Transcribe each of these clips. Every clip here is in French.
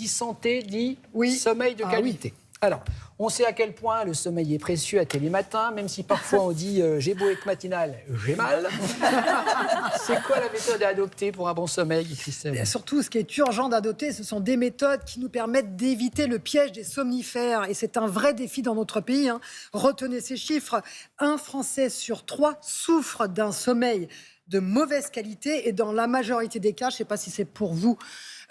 dit santé, dit Oui. sommeil de qualité. Alors, on sait à quel point le sommeil est précieux à Télématin, même si parfois on dit j'ai beau être matinal, j'ai mal. C'est quoi la méthode à adopter pour un bon sommeil, Christelle? Et surtout, ce qui est urgent d'adopter, ce sont des méthodes qui nous permettent d'éviter le piège des somnifères. Et c'est un vrai défi dans notre pays. Retenez ces chiffres. 1 Français sur 3 souffre d'un sommeil de mauvaise qualité. Et dans la majorité des cas, je ne sais pas si c'est pour vous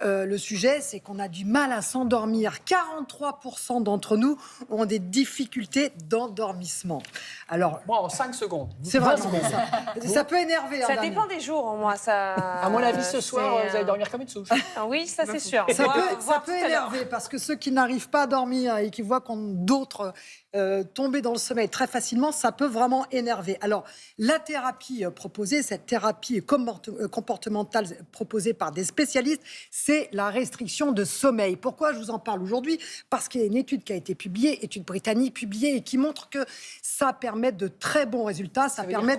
le sujet, c'est qu'on a du mal à s'endormir. 43% d'entre nous ont des difficultés d'endormissement. Alors, Moi, en 5 secondes. c'est vraiment ça. Ça peut énerver. Ça dépend des jours, moi. Ça... À mon avis, ce soir, vous allez dormir comme une souche. Oui, ça c'est sûr. Ça peut énerver parce que ceux qui n'arrivent pas à dormir et qui voient d'autres tomber dans le sommeil très facilement, ça peut vraiment énerver. Alors, la thérapie proposée, cette thérapie comportementale proposée par des spécialistes, c'est la restriction de sommeil. Pourquoi je vous en parle aujourd'hui? Parce qu'il y a une étude qui a été publiée, étude britannique publiée, et qui montre que ça permet de très bons résultats. Ça permet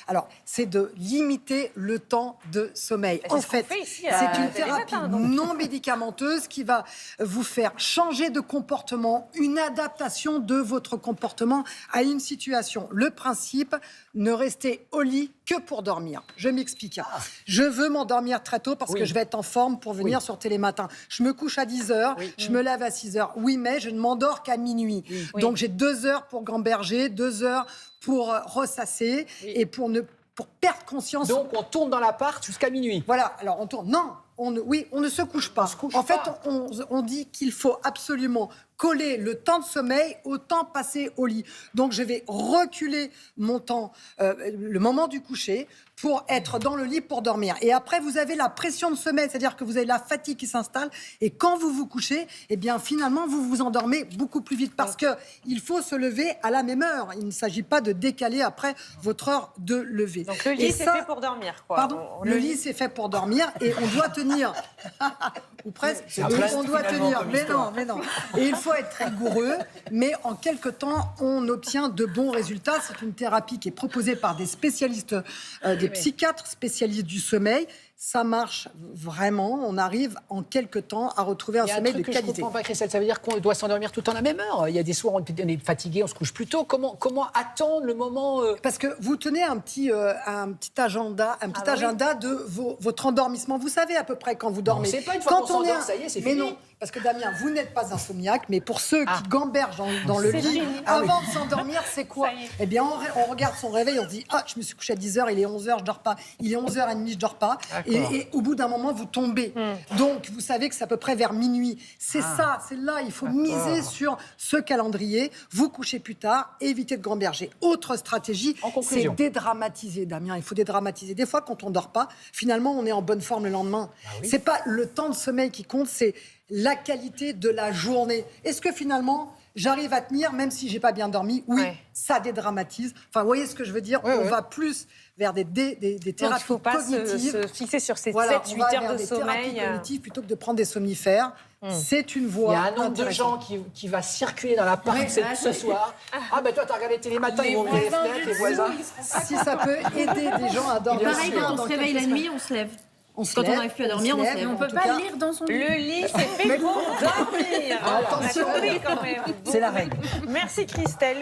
alors, c'est de limiter le temps de sommeil. En fait, ici, c'est une thérapie non médicamenteuse qui va vous faire changer de comportement, une adaptation de votre comportement à une situation. Le principe, ne rester au lit que pour dormir. Je m'explique. Je veux m'endormir très tôt parce que je vais être en forme pour venir sur Télématin. Je me couche à 10h, je me lève à 6h. Oui, mais je ne m'endors qu'à minuit. Donc j'ai 2 heures pour gamberger, 2 heures pour ressasser et pour perdre conscience. Donc on tourne dans l'appart jusqu'à minuit. Voilà, alors on tourne. Non, on ne se couche pas. En fait, on dit qu'il faut absolument coller le temps de sommeil au temps passé au lit. Donc, je vais reculer mon temps, le moment du coucher, pour être dans le lit pour dormir. Et après, vous avez la pression de sommeil, c'est-à-dire que vous avez la fatigue qui s'installe. Et quand vous vous couchez, eh bien, finalement, vous vous endormez beaucoup plus vite parce qu'il faut se lever à la même heure. Il ne s'agit pas de décaler après votre heure de lever. Donc, le lit, c'est fait pour dormir, quoi. Pardon, le lit, c'est fait pour dormir et on doit tenir. Ou presque. On doit tenir. Mais non. Et il faut être rigoureux, mais en quelque temps, on obtient de bons résultats. C'est une thérapie qui est proposée par des spécialistes, des psychiatres spécialistes du sommeil. Ça marche vraiment. On arrive en quelque temps à retrouver un sommeil de qualité. Je ne comprends pas, Christelle. Ça veut dire qu'on doit s'endormir tout le temps à la même heure. Il y a des soirs où on est fatigué, on se couche plus tôt. Comment attendre le moment Parce que vous tenez un petit agenda, de votre endormissement. Vous savez à peu près quand vous dormez. C'est pas une fois qu'on s'endort, ça y est, c'est fini. Mais non, parce que Damien, vous n'êtes pas insomniaque, mais pour ceux qui gambergent dans le lit, avant de s'endormir, c'est quoi? Eh bien, on regarde son réveil, on se dit je me suis couché à 10h, il est 11h, je dors pas. Il est 11h30, je dors pas. Et au bout d'un moment, vous tombez. Donc, vous savez que c'est à peu près vers minuit. C'est ça, c'est là, il faut miser sur ce calendrier. Vous couchez plus tard, évitez de gamberger. Autre stratégie, c'est dédramatiser, Damien. Il faut dédramatiser. Des fois, quand on dort pas, finalement, on est en bonne forme le lendemain. C'est pas le temps de sommeil qui compte, c'est la qualité de la journée. Est-ce que finalement, j'arrive à tenir même si j'ai pas bien dormi? Oui, ça dédramatise. Enfin, vous voyez ce que je veux dire? On va plus vers des thérapies cognitives. Il ne faut pas se fixer sur ces 7-8 heures de sommeil. Thérapies cognitives plutôt que de prendre des somnifères. C'est une voie. Il y a un nombre de gens qui va circuler dans l'appart ce soir. Ben toi, t'as regardé Télématin, ils vont ouvrir les fenêtres, les voisins. Si ça peut aider des gens à dormir. Pareil, quand on se réveille la nuit, on se lève. Quand on n'arrive plus à dormir, on se lève. On ne peut pas lire dans son lit. Le lit, c'est fait pour dormir. Attention, quand même. C'est la règle. Merci Christelle.